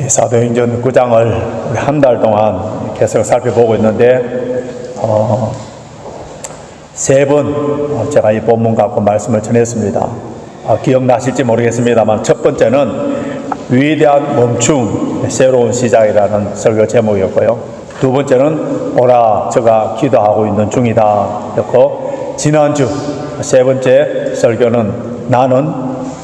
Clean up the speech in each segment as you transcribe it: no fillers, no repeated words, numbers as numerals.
사도행전 9장을 한 달 동안 계속 살펴보고 있는데 세 번 제가 이 본문 갖고 말씀을 전했습니다. 기억나실지 모르겠습니다만 첫 번째는 위대한 멈춤, 새로운 시작이라는 설교 제목이었고요. 두 번째는 오라 저가 기도하고 있는 중이다 였고, 지난주 세 번째 설교는 나는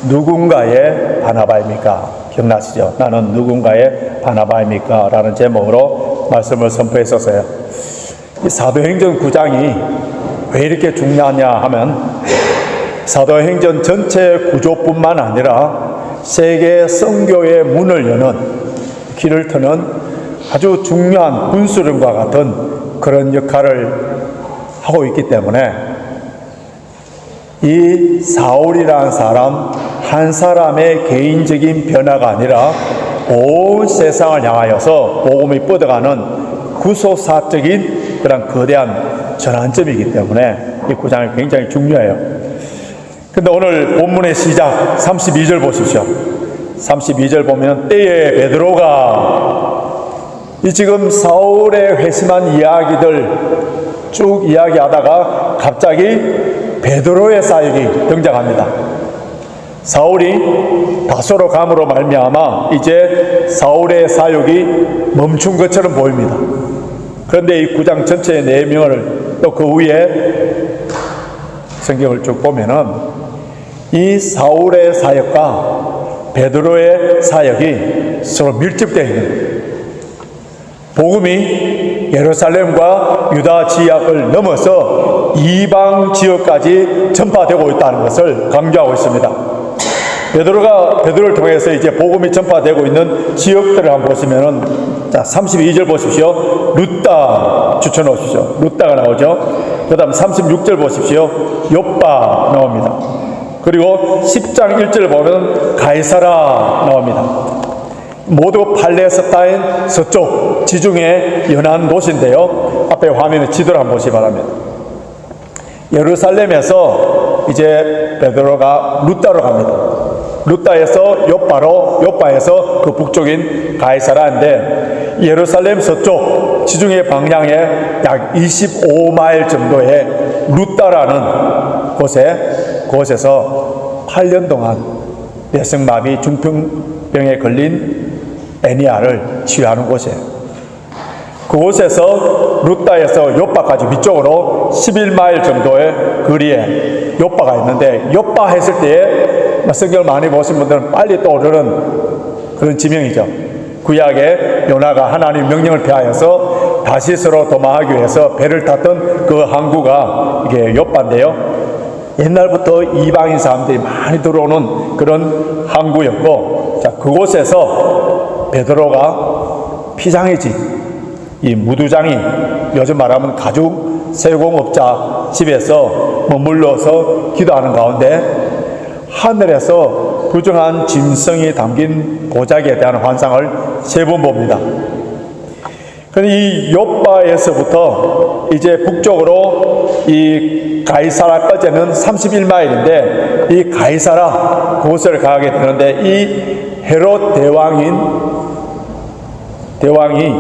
누군가의 바나바입니까? 기억나시죠? 나는 누군가의 바나바입니까? 라는 제목으로 말씀을 선포했었어요. 이 사도행전 9장이 왜 이렇게 중요하냐 하면 사도행전 전체 구조뿐만 아니라 세계 선교의 문을 여는, 길을 트는 아주 중요한 분수령과 같은 그런 역할을 하고 있기 때문에 이 사울이라는 사람 한 사람의 개인적인 변화가 아니라 온 세상을 향하여서 복음이 뻗어가는 구소사적인 그런 거대한 전환점이기 때문에 이 구장이 굉장히 중요해요. 근데 오늘 본문의 시작 32절 보십시오. 32절 보면 때에 베드로가, 이 지금 사울의 회심한 이야기들 쭉 이야기하다가 갑자기 베드로의 사역이 등장합니다. 사울이 다소로 감으로 말미암아 이제 사울의 사역이 멈춘 것처럼 보입니다. 그런데 이 9장 전체의 내용을 또 그 위에 성경을 쭉 보면은 이 사울의 사역과 베드로의 사역이 서로 밀접되어 있는, 복음이 예루살렘과 유다 지역을 넘어서 이방 지역까지 전파되고 있다는 것을 강조하고 있습니다. 베드로를 통해서 이제 복음이 전파되고 있는 지역들을 한번 보시면은, 자, 32절 보십시오. 루따 추천해 보십시오. 루따가 나오죠. 그 다음 36절 보십시오. 요빠 나옵니다. 그리고 10장 1절 보면 가이사라 나옵니다. 모두 팔레스타인 서쪽 지중해 연안 도시인데요. 앞에 화면에 지도를 한번 보시기 바랍니다. 예루살렘에서 이제 베드로가 루따로 갑니다. 루따에서 요빠로, 요빠에서 그 북쪽인 가이사라인데, 예루살렘 서쪽 지중해 방향에 약 25마일 정도의 루따라는 곳에서 8년 동안 뇌성마비 중풍병에 걸린 애니아를 치유하는 곳이에요. 그곳에서 루따에서 요빠까지 위쪽으로 11마일 정도의 거리에 요빠가 있는데, 요빠 했을 때에 성경을 많이 보신 분들은 빨리 떠오르는 그런 지명이죠. 구약에 요나가 하나님 명령을 폐하여서 다시스로 도망하기 위해서 배를 탔던 그 항구가 이게 요빠인데요. 옛날부터 이방인 사람들이 많이 들어오는 그런 항구였고, 자, 그곳에서 베드로가 피장의 이 무두장이, 요즘 말하면 가죽 세공업자 집에서 머물러서 기도하는 가운데 하늘에서 부정한 짐승이 담긴 보자기에 대한 환상을 3번 봅니다. 그런데 이 요빠에서부터 이제 북쪽으로 이 가이사라까지는 31마일인데 이 가이사라 그곳을 가게 되는데, 이 헤롯 대왕이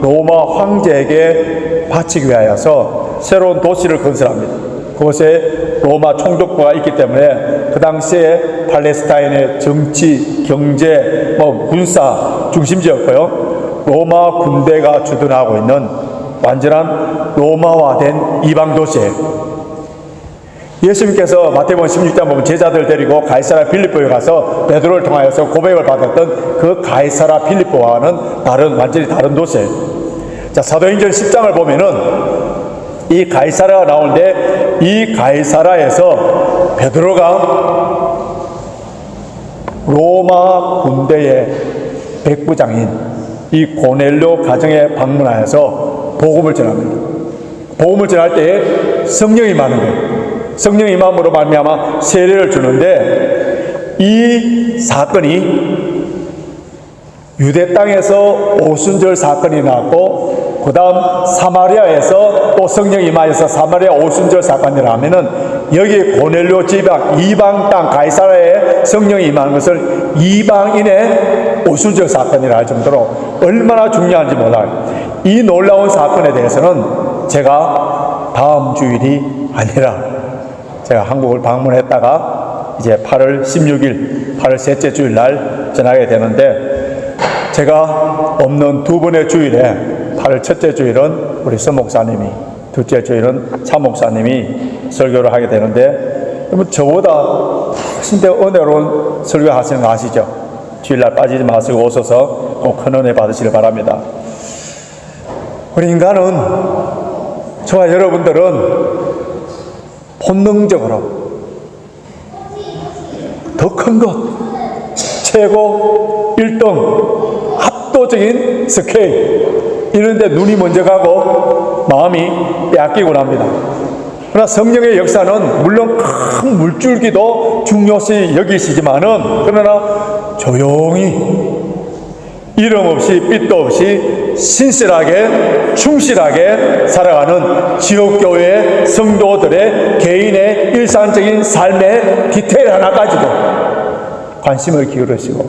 로마 황제에게 바치기 위하여서 새로운 도시를 건설합니다. 그곳에 로마 총독부가 있기 때문에 그 당시에 팔레스타인의 정치, 경제, 군사 중심지였고요. 로마 군대가 주둔하고 있는 완전한 로마화된 이방 도시예요. 예수님께서 마태복음 16장 보면 제자들 데리고 가이사라 빌립보에 가서 베드로를 통하여서 고백을 받았던 그 가이사라 빌립보와는 완전히 다른 도시예요. 자, 사도행전 10장을 보면은 이 가이사라가 나오는데, 이 가이사라에서 베드로가 로마 군대의 백부장인 이 고넬료 가정에 방문하여서 복음을 전합니다. 복음을 전할 때 성령이 임하는 거예요. 성령이 임함으로 말미암아 세례를 주는데, 이 사건이 유대 땅에서 오순절 사건이 나왔고, 그 다음 사마리아에서 또 성령이 임하여서 사마리아 오순절 사건이라면은, 여기 고넬료 지방 이방 땅 가이사라에 성령이 임하는 것을 이방인의 오순절 사건이라 할 정도로 얼마나 중요한지 몰라요. 이 놀라운 사건에 대해서는 제가 다음 주일이 아니라 제가 한국을 방문했다가 이제 8월 16일, 8월 셋째 주일 날 전하게 되는데, 제가 없는 두 번의 주일에 8월 첫째 주일은 우리 서 목사님이, 둘째 주일은 차 목사님이 설교를 하게 되는데, 그러면 저보다 훨씬 더 은혜로운 설교 하시는 거 아시죠? 주일날 빠지지 마시고 오셔서 꼭 큰 은혜 받으시길 바랍니다. 우리 인간은, 저와 여러분들은 본능적으로 더 큰 것, 최고, 1등, 압도적인 스케일, 이런 데 눈이 먼저 가고 마음이 빼앗기곤 합니다. 그러나 성령의 역사는 물론 큰 물줄기도 중요시 여기시지만은, 그러나 조용히 이름 없이 빛도 없이 신실하게 충실하게 살아가는 지역교회 성도들의 개인의 일상적인 삶의 디테일 하나까지도 관심을 기울이시고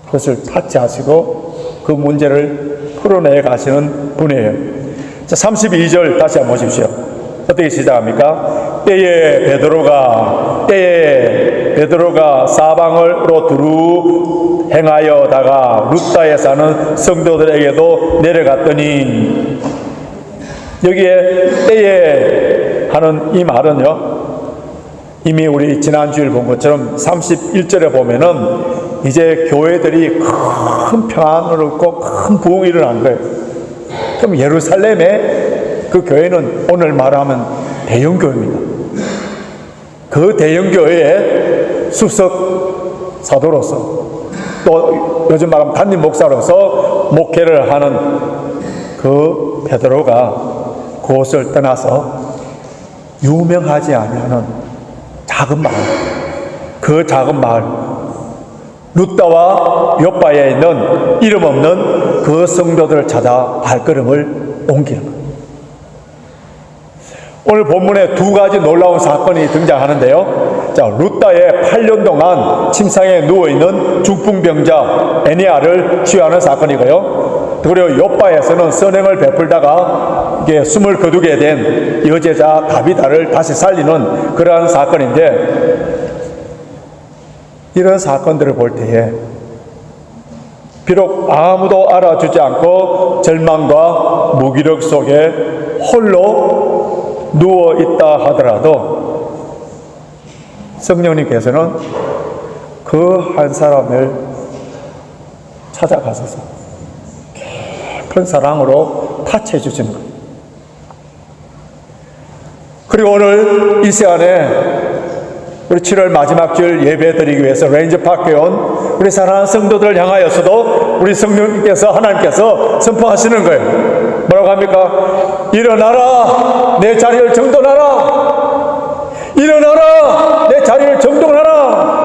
그것을 타치하시고 그 문제를 풀어내 가시는 분이에요. 자, 32절 다시 한번 보십시오. 어떻게 시작합니까? 때에 베드로가 사방으로 두루 행하여다가 루다에 사는 성도들에게도 내려갔더니, 여기에 때에 하는 이 말은요, 이미 우리 지난주일 본 것처럼 31절에 보면은 이제 교회들이 큰 평안을 얻고 큰 부흥이 일어난 거예요. 그럼 예루살렘의 그 교회는 오늘 말하면 대형교회입니다. 그 대형교회의 수석 사도로서, 또 요즘 말하면 담임 목사로서 목회를 하는 그 베드로가 그곳을 떠나서 유명하지 아니하는 작은 마을, 그 작은 마을 루다와 요바에 있는 이름 없는 그 성도들을 찾아 발걸음을 옮기는 거예요. 오늘 본문에 두 가지 놀라운 사건이 등장하는데요. 자, 루다에 8년 동안 침상에 누워있는 중풍병자 에니아를 치유하는 사건이고요. 그리고 요바에서는 선행을 베풀다가 이게 숨을 거두게 된 여제자 다비다를 다시 살리는 그러한 사건인데, 이런 사건들을 볼 때에 비록 아무도 알아주지 않고 절망과 무기력 속에 홀로 누워 있다 하더라도 성령님께서는 그 한 사람을 찾아가셔서 깊은 사랑으로 타치해 주시는 거예요. 그리고 오늘 이 시간에 우리 7월 마지막 주일 예배 드리기 위해서 레인저파크에 온 우리 사랑하는 성도들을 향하여서도 우리 성령님께서, 하나님께서 선포하시는 거예요. 뭐라고 합니까? 일어나라, 내 자리를 정돈하라. 일어나라, 내 자리를 정돈하라.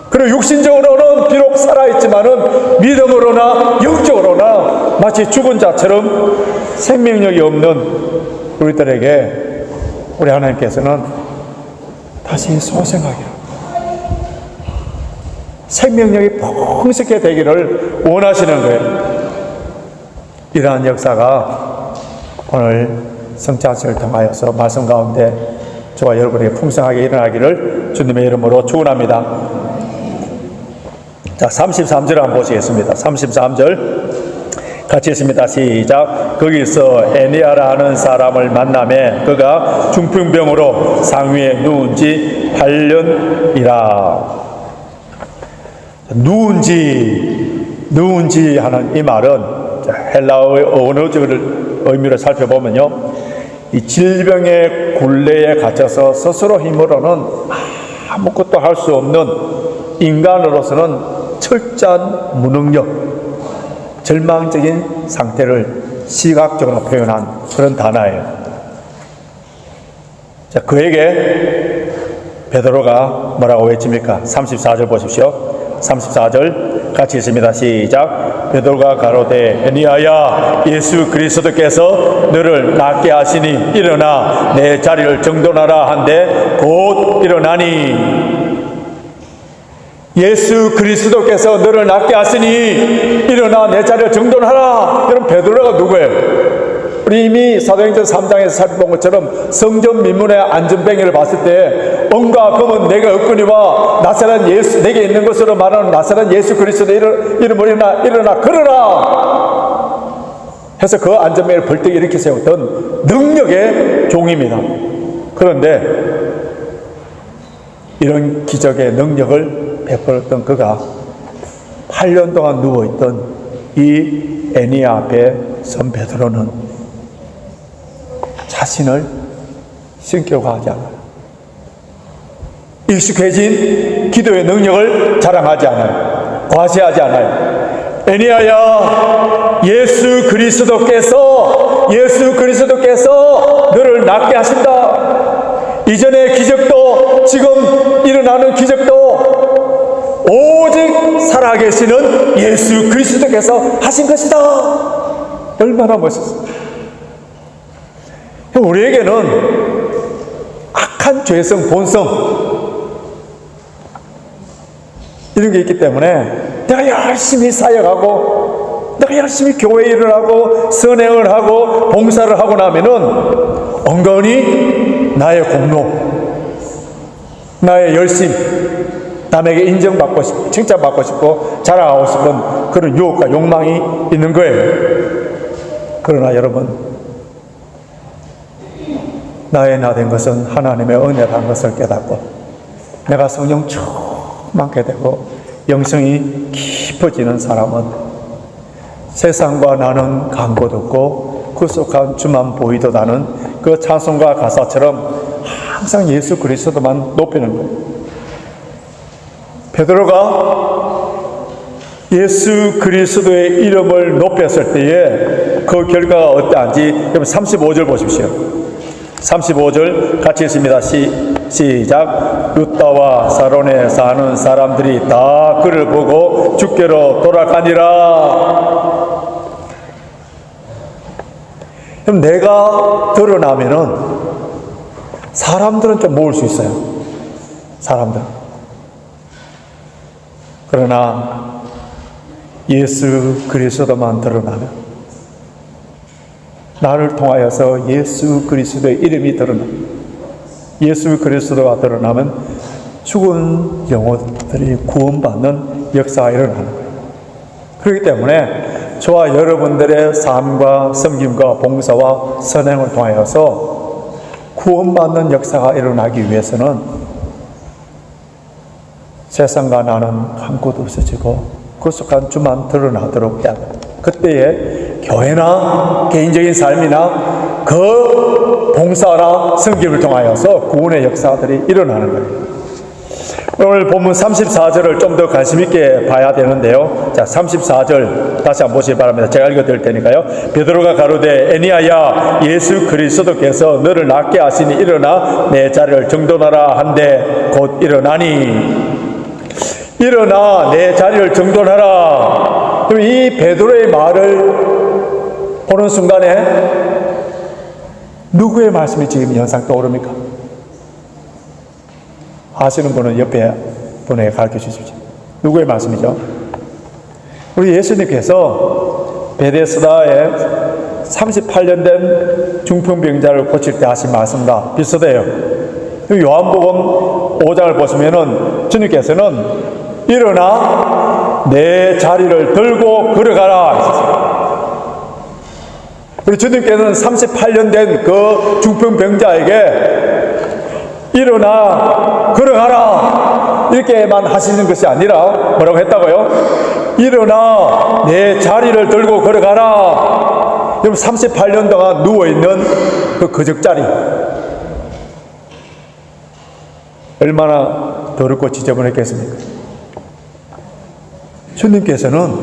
그리고 육신적으로는 비록 살아있지만은 믿음으로나 영적으로나 마치 죽은 자처럼 생명력이 없는 우리들에게 우리 하나님께서는 다시 소생하기를, 생명력이 풍성하게 되기를 원하시는 거예요. 이러한 역사가 오늘 성찬식을 통하여서 말씀 가운데 저와 여러분에게 풍성하게 일어나기를 주님의 이름으로 축원합니다. 자, 33절 한번 보시겠습니다. 33절 같이 했습니다. 시작. 거기서 에니아라는 사람을 만나매 그가 중풍병으로 상위에 누운 지 8년이라. 누운 지 하는 이 말은 헬라어의 언어적 의미를 살펴보면요, 이 질병의 굴레에 갇혀서 스스로 힘으로는 아무것도 할 수 없는 인간으로서는 철저한 무능력, 절망적인 상태를 시각적으로 표현한 그런 단어예요. 자, 그에게 베드로가 뭐라고 외칩니까? 34절 보십시오. 34절 같이 있습니다. 시작. 베드로가 가로되 에니아야, 예수 그리스도께서 너를 낫게 하시니 일어나 내 자리를 정돈하라 한데 곧 일어나니. 예수 그리스도께서 너를 낫게 하시니 일어나 내 자리를 정돈하라. 여러분, 베드로가 누구예요? 우리 이미 사도행전 3장에서 살펴본 것처럼 성전 민문의 안전뱅이를 봤을 때 은과 금은 내가 없거니와 나사렛 예수, 내게 있는 것으로 말하는 나사렛 예수 그리스도 이름으로 일어나 걸어라 해서 그 안전뱅이를 벌떡 일으켜 세웠던 능력의 종입니다. 그런데 이런 기적의 능력을 베풀었던 그가 8년 동안 누워있던 이 애니야 앞에 선 베드로는 자신을 신격화하지 않아요. 익숙해진 기도의 능력을 자랑하지 않아요. 과시하지 않아요. 애니야야, 예수 그리스도께서 너를 낫게 하신다. 이전의 기적도 지금 일어나는 기적도 오직 살아계시는 예수 그리스도께서 하신 것이다. 얼마나 멋있습니다. 우리에게는 악한 죄성, 본성 이런 게 있기 때문에 내가 열심히 사역하고 내가 열심히 교회 일을 하고 선행을 하고 봉사를 하고 나면은 은근히 나의 공로, 나의 열심, 남에게 인정받고 싶고 칭찬받고 싶고 자랑하고 싶은 그런 유혹과 욕망이 있는 거예요. 그러나 여러분, 나의 나 된 것은 하나님의 은혜라는 것을 깨닫고 내가 성령 충만하게 되고 영성이 깊어지는 사람은 세상과 나는 간곳 없고 구속한 주만 보이도다는 그 찬송가 가사처럼 항상 예수 그리스도만 높이는 거예요. 베드로가 예수 그리스도의 이름을 높였을 때에 그 결과가 어떠한지 35절 보십시오. 35절 같이 읽습니다. 시작. 루다와 사론에 사는 사람들이 다 그를 보고 주께로 돌아가니라. 그럼 내가 드러나면은 사람들은 좀 모을 수 있어요. 사람들. 그러나 예수 그리스도만 드러나면, 나를 통하여서 예수 그리스도의 이름이 드러나, 예수 그리스도가 드러나면 죽은 영혼들이 구원받는 역사가 일어나는 거예요. 그렇기 때문에 저와 여러분들의 삶과 섬김과 봉사와 선행을 통하여서 구원받는 역사가 일어나기 위해서는 세상과 나는 한 곳 없어지고 구속한 주만 드러나도록 해야 됩니다. 그때에 교회나 개인적인 삶이나 그 봉사나 섬김을 통하여서 구원의 역사들이 일어나는 거예요. 오늘 본문 34절을 좀 더 관심 있게 봐야 되는데요. 자, 34절 다시 한번 보시기 바랍니다. 제가 읽어드릴 테니까요. 베드로가 가로되 애니야야, 예수 그리스도께서 너를 낫게 하시니 일어나 내 자리를 정돈하라 한데 곧 일어나니. 일어나 내 자리를 정돈하라. 그럼 이 베드로의 말을 보는 순간에 누구의 말씀이 지금 연상 떠오릅니까? 아시는 분은 옆에 분에게 가르쳐 주십시오. 누구의 말씀이죠? 우리 예수님께서 베데스다에 38년 된 중풍병자를 고칠 때 하신 말씀과 비슷해요. 요한복음 5장을 보시면은 주님께서는 일어나 내 자리를 들고 걸어가라 하셨어요. 우리 주님께서는 38년 된 그 중풍병자에게 일어나 걸어가라 이렇게만 하시는 것이 아니라 뭐라고 했다고요? 일어나 내 자리를 들고 걸어가라. 여러분, 38년 동안 누워있는 그 거적자리 얼마나 더럽고 지저분했겠습니까? 주님께서는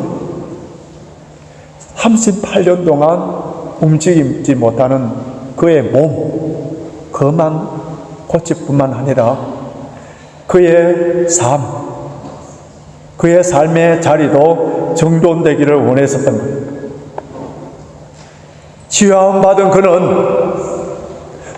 38년 동안 움직이지 못하는 그의 몸, 그만 고칠 뿐만 아니라 그의 삶, 그의 삶의 자리도 정돈되기를 원했었던 거예요. 치유함 받은 그는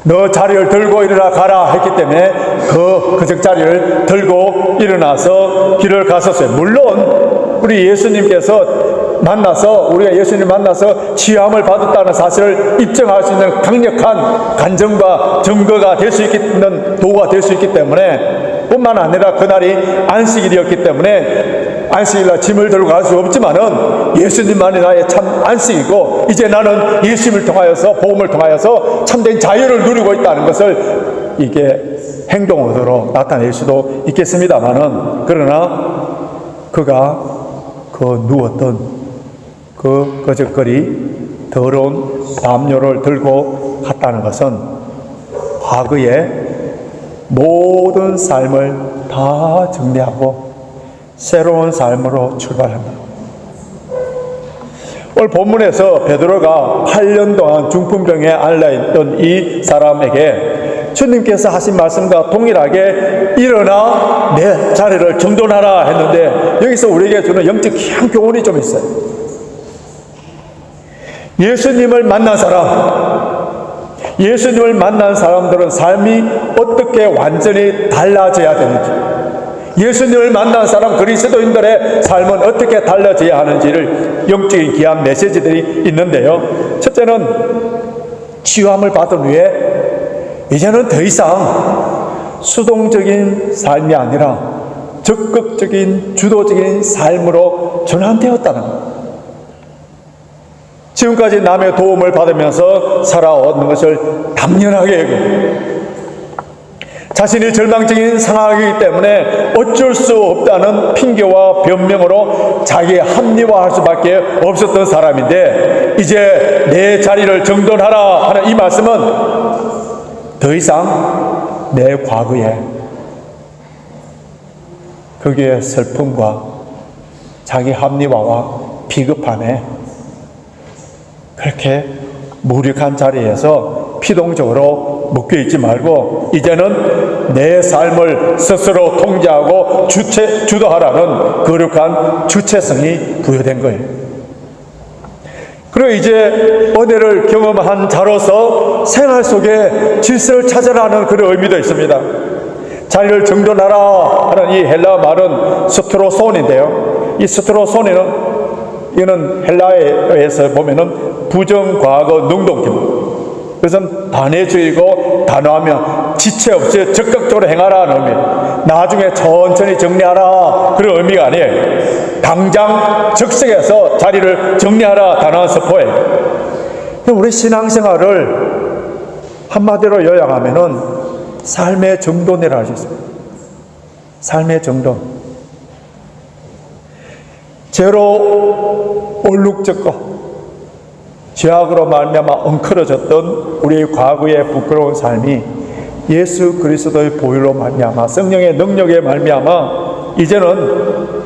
너 자리를 들고 일어나 가라 했기 때문에 그 거적자리를 들고 일어나서 길을 갔었어요. 물론 우리 예수님께서 만나서, 우리가 예수님 만나서 치유함을 받았다는 사실을 입증할 수 있는 강력한 간증과 증거가 될 수 있는 도구가 될 수 있기 때문에, 뿐만 아니라 그날이 안식일이었기 때문에 안식일날 짐을 들고 갈 수 없지만은 예수님만이 나의 참 안식이고, 이제 나는 예수님을 통하여서, 복음을 통하여서 참된 자유를 누리고 있다는 것을 이게 행동으로 나타낼 수도 있겠습니다만은, 그러나 그가 그 누웠던 그 거적거리 더러운 담요를 들고 갔다는 것은 과거의 모든 삶을 다 정리하고 새로운 삶으로 출발한다. 오늘 본문에서 베드로가 8년 동안 중풍병에 앓아있던 이 사람에게 주님께서 하신 말씀과 동일하게 일어나 내 자리를 정돈하라 했는데, 여기서 우리에게 주는 영적 귀한 교훈이 좀 있어요. 예수님을 만난 사람들은 삶이 어떻게 완전히 달라져야 되는지, 예수님을 만난 사람 그리스도인들의 삶은 어떻게 달라져야 하는지를 영적인 귀한 메시지들이 있는데요. 첫째는 치유함을 받은 후에 이제는 더 이상 수동적인 삶이 아니라 적극적인 주도적인 삶으로 전환되었다는 것. 지금까지 남의 도움을 받으면서 살아오는 것을 당연하게 여기고, 자신이 절망적인 상황이기 때문에 어쩔 수 없다는 핑계와 변명으로 자기의 합리화할 수밖에 없었던 사람인데, 이제 내 자리를 정돈하라 하는 이 말씀은 더 이상 내 과거에 거기에 슬픔과 자기 합리화와 비겁함에 그렇게 무력한 자리에서 피동적으로 묶여있지 말고, 이제는 내 삶을 스스로 통제하고 주도하라는 거룩한 주체성이 부여된 거예요. 그리고 이제 은혜를 경험한 자로서 생활 속에 질서를 찾아라는 그런 의미도 있습니다. 자리를 정돈하라 하는 이 헬라어 말은 스트로손인데요. 이 스트로손에는, 이는 헬라어에서 보면은 부정과거 능동입니다. 그것은 단회주의고, 단호하면 지체 없이 적극적으로 행하라는 의미, 나중에 천천히 정리하라 그런 의미가 아니에요. 당장 적석에서 자리를 정리하라 단호한 서포예요. 우리 신앙생활을 한마디로 요약하면은 삶의 정돈이라고 할 수 있습니다. 삶의 정돈. 죄로 얼룩졌고 죄악으로 말미암아 엉클어졌던 우리의 과거의 부끄러운 삶이 예수 그리스도의 보혈로 말미암아, 성령의 능력에 말미암아 이제는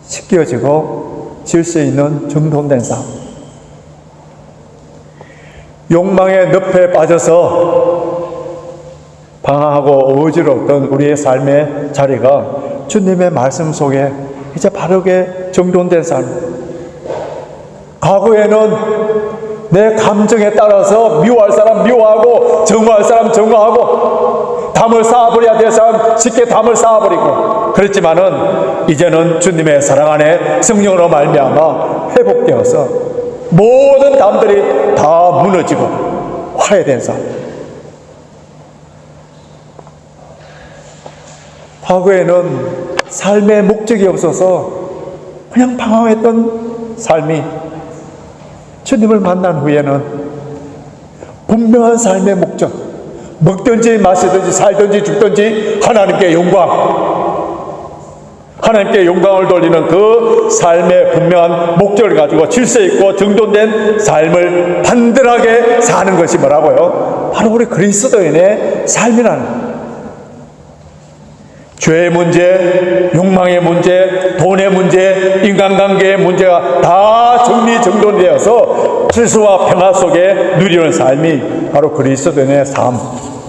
씻겨지고 질서 있는 정돈된 삶. 욕망의 늪에 빠져서 방황하고 어지러웠던 우리의 삶의 자리가 주님의 말씀 속에 이제 바르게 정돈된 삶. 과거에는 내 감정에 따라서 미워할 사람 미워하고, 정화할 사람 정화하고, 담을 쌓아버려야 될 사람 쉽게 담을 쌓아버리고 그랬지만은, 이제는 주님의 사랑 안에 성령으로 말미암아 회복되어서 모든 담들이 다 무너지고 화해된 삶. 과거에는 삶의 목적이 없어서 그냥 방황했던 삶이 주님을 만난 후에는 분명한 삶의 목적, 먹든지 마시든지 살든지 죽든지 하나님께 영광을 돌리는 그 삶의 분명한 목적을 가지고 질서 있고 정돈된 삶을 단단하게 사는 것이 뭐라고요? 바로 우리 그리스도인의 삶이라는. 죄의 문제, 욕망의 문제, 돈의 문제, 인간관계의 문제가 다 정리정돈되어서 질서와 평화 속에 누리는 삶이 바로 그리스도인의 삶,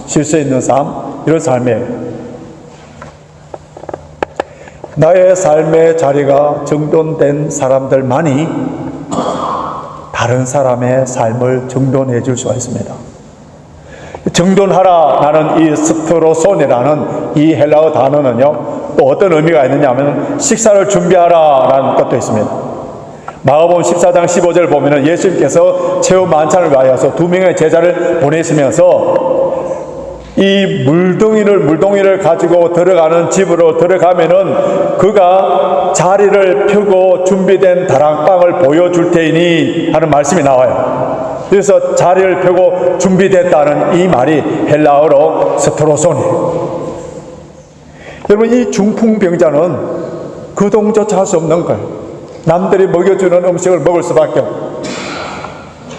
질서 있는 삶, 이런 삶이에요. 나의 삶의 자리가 정돈된 사람들만이 다른 사람의 삶을 정돈해 줄 수가 있습니다. 정돈하라라는 이 스트로손이라는 이 헬라어 단어는요, 또 어떤 의미가 있느냐 하면 식사를 준비하라라는 뜻도 있습니다. 마가복음 14장 15절 보면은 예수님께서 최후 만찬을 위하여서 2명의 제자를 보내시면서 이 물동이를 가지고 들어가는 집으로 들어가면은 그가 자리를 펴고 준비된 다락방을 보여줄 테이니 하는 말씀이 나와요. 그래서 자리를 펴고 준비됐다는 이 말이 헬라어로 스트로손이에요. 여러분, 이 중풍병자는 거동조차 할 수 없는 거예요. 남들이 먹여주는 음식을 먹을 수밖에 없고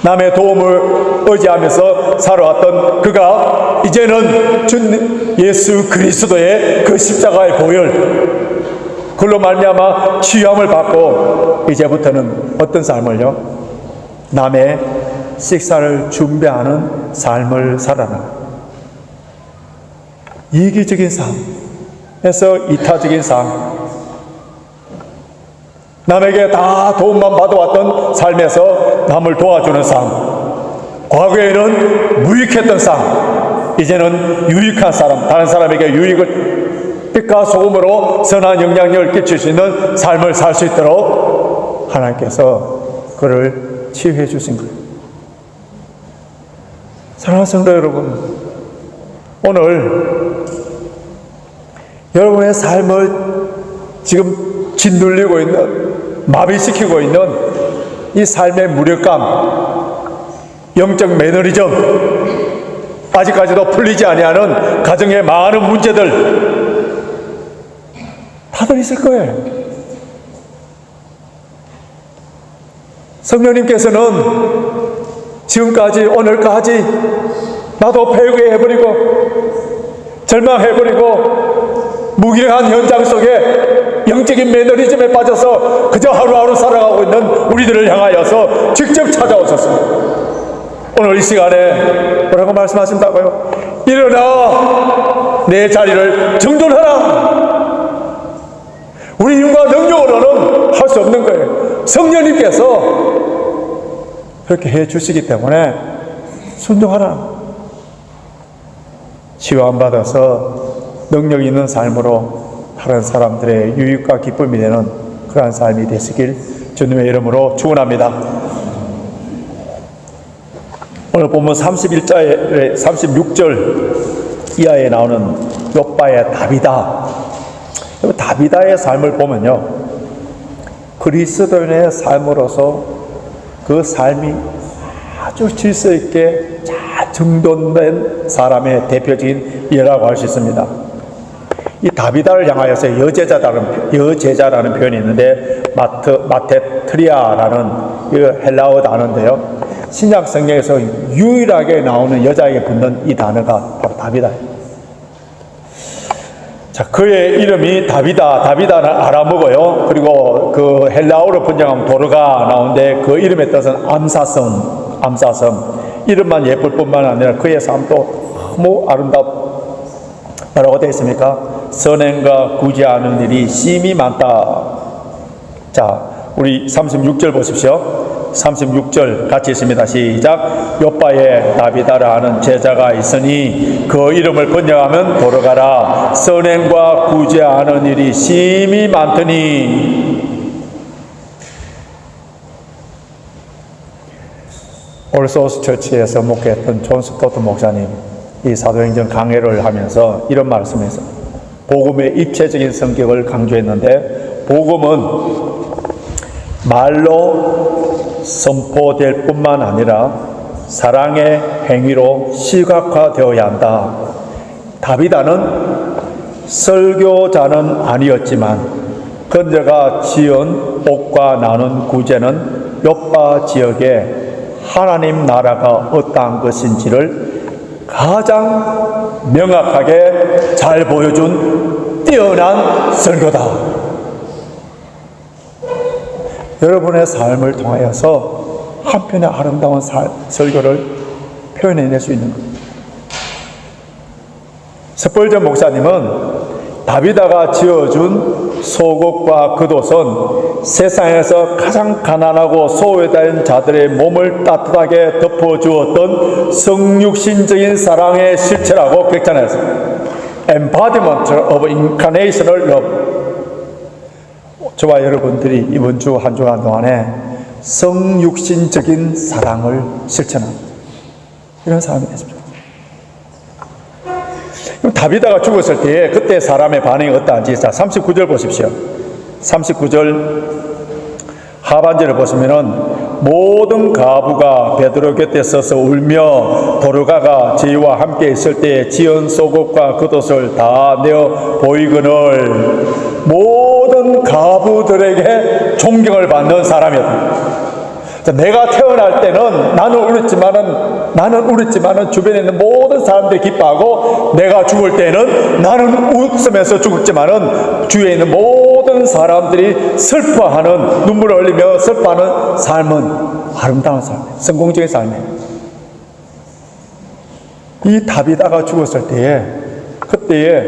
남의 도움을 의지하면서 살아왔던 그가 이제는 주 예수 그리스도의 그 십자가의 보혈, 그걸로 말미암아 치유함을 받고 이제부터는 어떤 삶을요? 남의 식사를 준비하는 삶을 살아라. 이기적인 삶에서 이타적인 삶, 남에게 다 도움만 받아왔던 삶에서 남을 도와주는 삶, 과거에는 무익했던 삶, 이제는 유익한 사람, 다른 사람에게 유익을 빛과 소금으로 선한 영향력을 끼칠 수 있는 삶을 살 수 있도록 하나님께서 그를 치유해 주신 거예요. 사랑하는 성도 여러분, 오늘 여러분의 삶을 지금 짓눌리고 있는, 마비시키고 있는 이 삶의 무력감, 영적 매너리즘, 아직까지도 풀리지 아니하는 가정의 많은 문제들 다들 있을 거예요. 성령님께서는 지금까지, 오늘까지 나도 폐괴해버리고 절망해버리고 무기력한 현장 속에 영적인 매너리즘에 빠져서 그저 하루하루 살아가고 있는 우리들을 향하여서 직접 찾아오셨습니다. 오늘 이 시간에 뭐라고 말씀하신다고요? 일어나 내 자리를 정돈하라. 우리 힘과 능력으로는 할 수 없는 거예요. 성령님께서 그렇게 해 주시기 때문에 순종하라. 치유함 받아서 능력 있는 삶으로 다른 사람들의 유익과 기쁨이 되는 그러한 삶이 되시길 주님의 이름으로 축원합니다. 오늘 본문 36절 이하에 나오는 욥바의 다비다. 다비다의 삶을 보면요, 그리스도인의 삶으로서 그 삶이 아주 질서 있게 잘 정돈된 사람의 대표적인 예라고 할 수 있습니다. 이 다비다를 향하여서 여제자라는 표현이 있는데 마테트리아라는 이 헬라어 단어인데요, 신약 성경에서 유일하게 나오는 여자에게 붙는 이 단어가 바로 다비다예요. 자, 그의 이름이 다비다는 아람어고요. 그리고 그 헬라어로 번역하면 도르가 나오는데 그 이름의 뜻은 암사성. 이름만 예쁠 뿐만 아니라 그의 삶도 너무 뭐라고 되어 있습니까? 선행과 굳이 않은 일이 심히 많다. 자, 우리 36절 보십시오. 36절 같이 있습니다. 시작. 욥바에 다비다라 하는 제자가 있으니 그 이름을 번역하면 돌아가라. 선행과 굳이 않은 일이 심히 많더니. 올소스 처치에서 목회했던 존 스코트 목사님, 이 사도행전 강해를 하면서 이런 말씀에서 복음의 입체적인 성격을 강조했는데, 복음은 말로 선포될 뿐만 아니라 사랑의 행위로 시각화되어야 한다. 다비다는 설교자는 아니었지만 그녀가 지은 옥과 나눈 구제는 욥바 지역에 하나님 나라가 어떠한 것인지를 가장 명확하게 잘 보여준 뛰어난 설교다. 여러분의 삶을 통하여서 한편의 아름다운 설교를 표현해낼 수 있는 겁니다. 스펄전 목사님은 다비다가 지어준 속옷과 겉옷은 세상에서 가장 가난하고 소외된 자들의 몸을 따뜻하게 덮어주었던 성육신적인 사랑의 실체라고 격찬했습니다. Embodiment of incarnational love. 저와 여러분들이 이번 주 한 주간 동안에 성육신적인 사랑을 실천합니다. 이런 사람이 됐습니다. 다비다가 죽었을 때에 그때 사람의 반응이 어떠한지, 자 39절 보십시오. 39절 하반절을 보시면은 모든 가부가 베드로 곁에 서서 울며 도르가가 저희와 함께 있을 때에 지은 속옷과 겉옷을 다 내어 보이거늘, 모든 가부들에게 존경을 받는 사람이었다. 내가 태어날 때는 나는 울었지만은 주변에 있는 모든 사람들이 기뻐하고, 내가 죽을 때는 나는 웃으면서 죽었지만은 주위에 있는 모든 사람들이 슬퍼하는, 눈물을 흘리며 슬퍼하는 삶은 아름다운 삶이에요. 성공적인 삶이에요. 이 다비다가 죽었을 때에, 그때에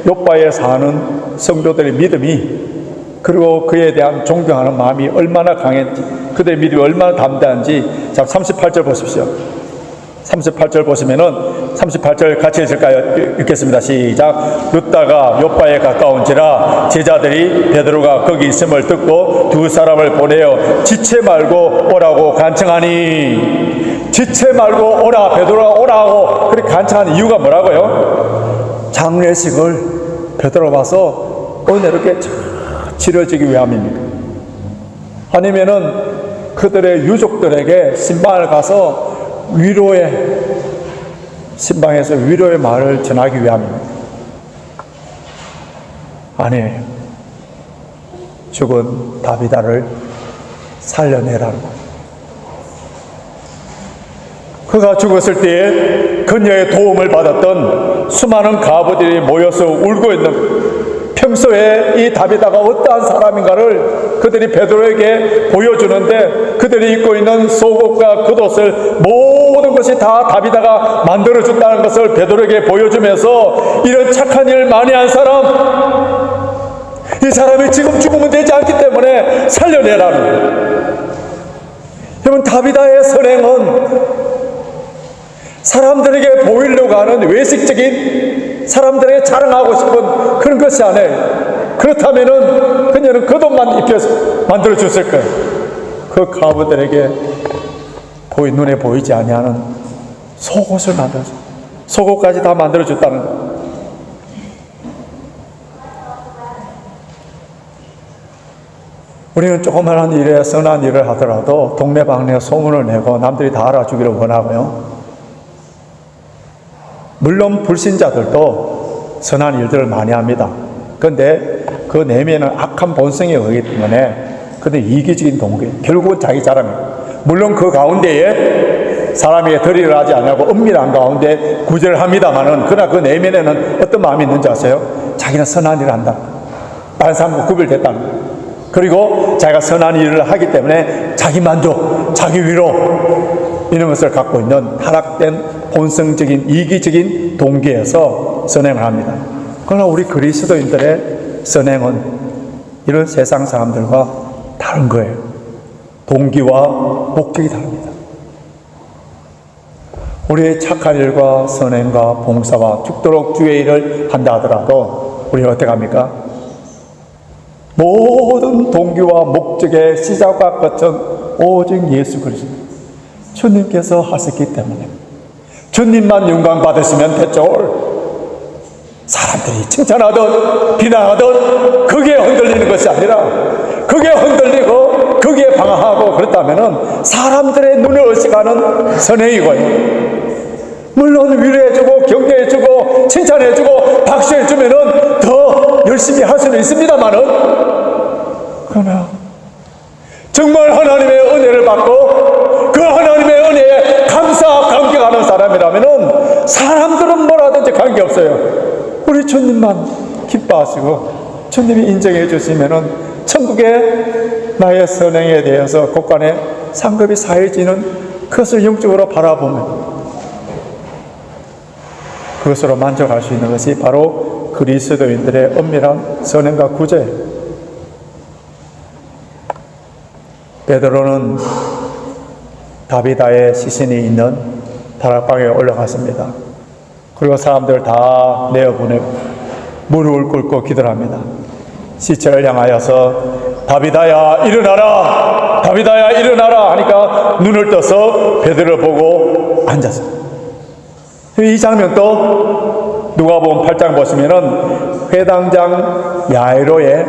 욥바에 사는 성도들의 믿음이, 그리고 그에 대한 존경하는 마음이 얼마나 강했지, 그들의 믿음이 얼마나 담대한지. 자 38절 보십시오. 38절 보시면은, 38절 같이 읽을까요? 읽겠습니다. 시작. 룻다가 욥바에 가까운지라 제자들이 베드로가 거기 있음을 듣고 두 사람을 보내어 지체 말고 오라고 간청하니, 지체 말고 오라, 베드로가 오라고 그렇게 간청하는 이유가 뭐라고요? 장례식을 베드로가 와서 은혜롭게 치러지기 위함입니다. 아니면은 그들의 유족들에게 신방을 가서 신방에서 위로의 말을 전하기 위함입니다. 아니에요. 죽은 다비다를 살려내라는 것. 그가 죽었을 때에 그녀의 도움을 받았던 수많은 가부들이 모여서 울고 있는, 평소에 이 다비다가 어떠한 사람인가를 그들이 베드로에게 보여주는데, 그들이 입고 있는 속옷과 겉옷을 모든 것이 다 다비다가 만들어준다는 것을 베드로에게 보여주면서, 이런 착한 일을 많이 한 사람, 이 사람이 지금 죽으면 되지 않기 때문에 살려내라는 거예요. 여러분, 다비다의 선행은 사람들에게 보이려고 하는 외식적인, 사람들에게 자랑하고 싶은 그런 것이 아니에요. 그렇다면은 그녀는 겉옷만 입혀서 만들어줬을 거예요. 그 가부들에게 눈에 보이지 아니하는 속옷을 만들어줘, 속옷까지 다 만들어줬다는 거예요. 우리는 조그마한 일에 선한 일을 하더라도 동네방네에 소문을 내고 남들이 다 알아주기를 원하고요. 물론 불신자들도 선한 일들을 많이 합니다. 그런데 그 내면은 악한 본성이 오기 때문에, 근데 이기적인 동기, 결국은 자기 자랑이에요. 물론 그 가운데에 사람에게 들이를 하지 않냐고 은밀한 가운데 구제를 합니다만은, 그러나 그 내면에는 어떤 마음이 있는지 아세요? 자기는 선한 일을 한다, 다른 사람과 구별됐다는 거예요. 그리고 자기가 선한 일을 하기 때문에 자기 만족, 자기 위로, 이런 것을 갖고 있는 타락된 본성적인 이기적인 동기에서 선행을 합니다. 그러나 우리 그리스도인들의 선행은 이런 세상 사람들과 다른 거예요. 동기와 목적이 다릅니다. 우리의 착한 일과 선행과 봉사와 죽도록 주의 일을 한다 하더라도 우리는 어떻게 합니까? 모든 동기와 목적의 시작과 끝은 오직 예수 그리스도, 주님께서 하셨기 때문에 주님만 영광 받으시면 됐죠. 사람들이 칭찬하든 비난하든 그게 흔들리는 것이 아니라, 그게 흔들리고 그게 방황하고 그렇다면은 사람들의 눈을 의식하는 선행이고요. 물론 위로해주고 격려해주고 칭찬해주고 박수해주면은 더 열심히 할 수는 있습니다만은, 그러나 정말 하나님의 은혜를 받고 그 하나님의 은혜에 감격하는 사람이라면은 사람들은 뭐라든지 관계없어요. 우리 주님만 기뻐하시고 주님이 인정해 주시면은 천국에 나의 선행에 대해서 곳간에 상급이 사해지는 그것을 영적으로 바라보면 그것으로 만족할 수 있는 것이 바로 그리스도인들의 엄밀한 선행과 구제예요. 베드로는 다비다의 시신이 있는 다락방에 올라갔습니다. 그리고 사람들 다 내어보내고 무릎을 꿇고 기도를 합니다. 시체를 향하여서 다비다야 일어나라, 다비다야 일어나라 하니까 눈을 떠서 베드로를 보고 앉았습니다. 이 장면도 누가복음 8장 보시면은 회당장 야이로의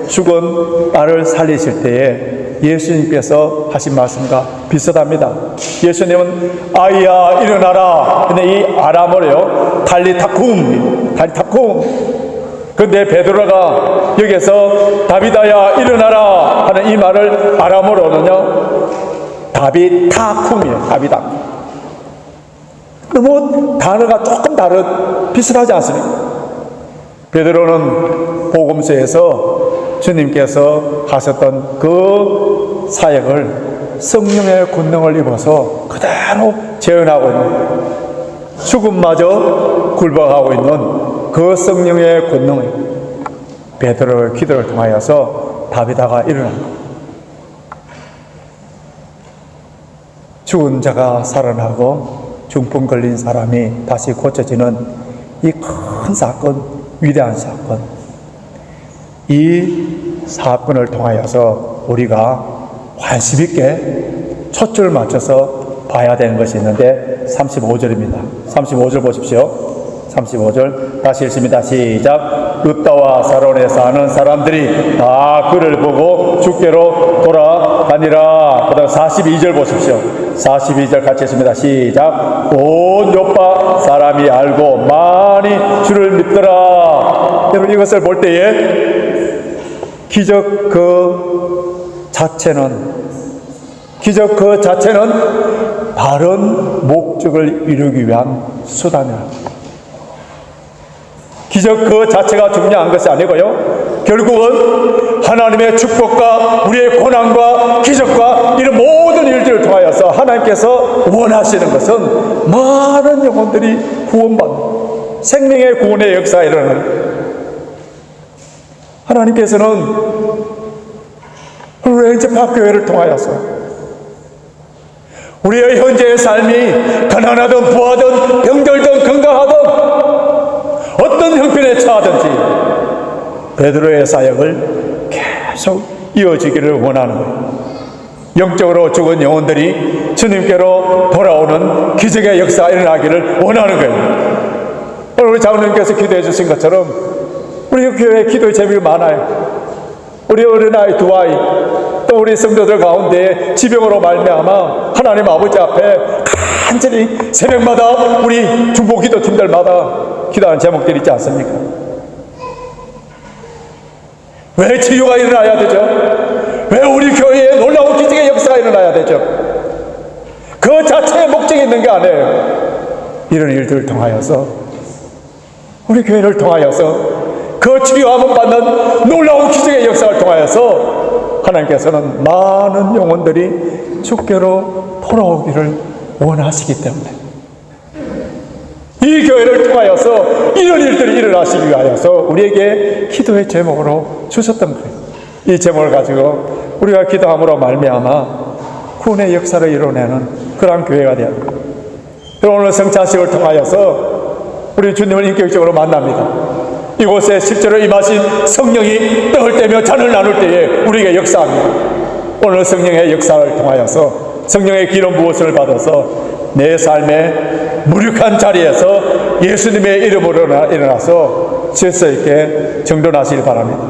죽은 딸을 살리실 때에 예수님께서 하신 말씀과 비슷합니다. 예수님은 아이야 일어나라. 근데 이 아람어로요 달리타쿰. 근데 베드로가 여기서 다비다야 일어나라 하는 이 말을 아람어로는요 다비타쿰이에요. 다비타쿰. 너무 단어가 조금 비슷하지 않습니까? 베드로는 복음서에서 주님께서 하셨던 그 사역을 성령의 권능을 입어서 그대로 재현하고 있는, 죽음마저 굴복하고 있는 그 성령의 권능을 베드로의 기도를 통하여서 다비다가 일어납니다. 죽은 자가 살아나고 중풍 걸린 사람이 다시 고쳐지는 이 큰 사건, 위대한 사건, 이 사건을 통하여서 우리가 관심 있게 초점을 맞춰서 봐야 되는 것이 있는데 35절입니다. 35절 보십시오. 35절 다시 읽습니다. 시작. 룻다와 사론에 사는 사람들이 다 그를 보고 주께로 돌아가니라. 그 다음 42절 보십시오. 42절 같이 읽습니다. 시작. 온 요파 사람이 알고 많이 주를 믿더라. 여러분 이것을 볼 때에 기적 그 자체는 다른 목적을 이루기 위한 수단이라. 기적 그 자체가 중요한 것이 아니고요, 결국은 하나님의 축복과 우리의 고난과 기적과 이런 모든 일들을 통하여서 하나님께서 원하시는 것은 많은 영혼들이 구원받는 생명의 구원의 역사에 일어나는, 하나님께서는 레인지파크 교회를 통하여서 우리의 현재의 삶이 가난하든 부하든 병들든 건강하든 어떤 형편에 처하든지 베드로의 사역을 계속 이어지기를 원하는 거예요. 영적으로 죽은 영혼들이 주님께로 돌아오는 기적의 역사가 일어나기를 원하는 거예요. 오늘 우리 장로님께서 기도해 주신 것처럼 우리 교회에 기도의 제목이 많아요. 우리 어린아이 두 아이, 또 우리 성도들 가운데 지병으로 말미암아 하나님 아버지 앞에 간절히 새벽마다 우리 중보기도팀들마다 기도하는 제목들이 있지 않습니까? 왜 치유가 일어나야 되죠? 왜 우리 교회에 놀라운 기적의 역사가 일어나야 되죠? 그 자체의 목적이 있는 게 아니에요. 이런 일들을 통하여서, 우리 교회를 통하여서 그 치유함을 받는 놀라운 기적의 역사를 통하여서 하나님께서는 많은 영혼들이 주께로 돌아오기를 원하시기 때문에 이 교회를 통하여서 이런 일들이 일어나시기 위하여서 우리에게 기도의 제목으로 주셨던 거예요. 이 제목을 가지고 우리가 기도함으로 말미암아 구원의 역사를 이뤄내는 그러한 교회가 되어야 됩니다. 오늘 성찬식을 통하여서 우리 주님을 인격적으로 만납니다. 이곳에 실제로 임하신 성령이 떡을 떼며 잔을 나눌 때에 우리에게 역사합니다. 오늘 성령의 역사를 통하여서 성령의 기름 부으심을 받아서 내 삶의 무력한 자리에서 예수님의 이름으로 일어나서 질서 있게 정돈하시길 바랍니다.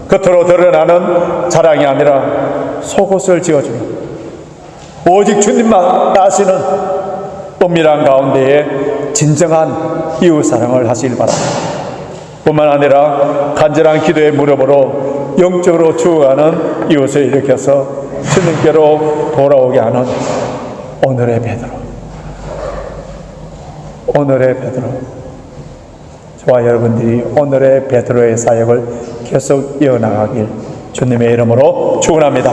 겉으로 드러나는 자랑이 아니라 속옷을 지어주는, 오직 주님만 아시는 은밀한 가운데에 진정한 이웃사랑을 하시길 바랍니다. 뿐만 아니라 간절한 기도의 무릎으로 영적으로 죽어가는 이웃을 일으켜서 주님께로 돌아오게 하는 오늘의 베드로, 저와 여러분들이 오늘의 베드로의 사역을 계속 이어나가길 주님의 이름으로 축원합니다.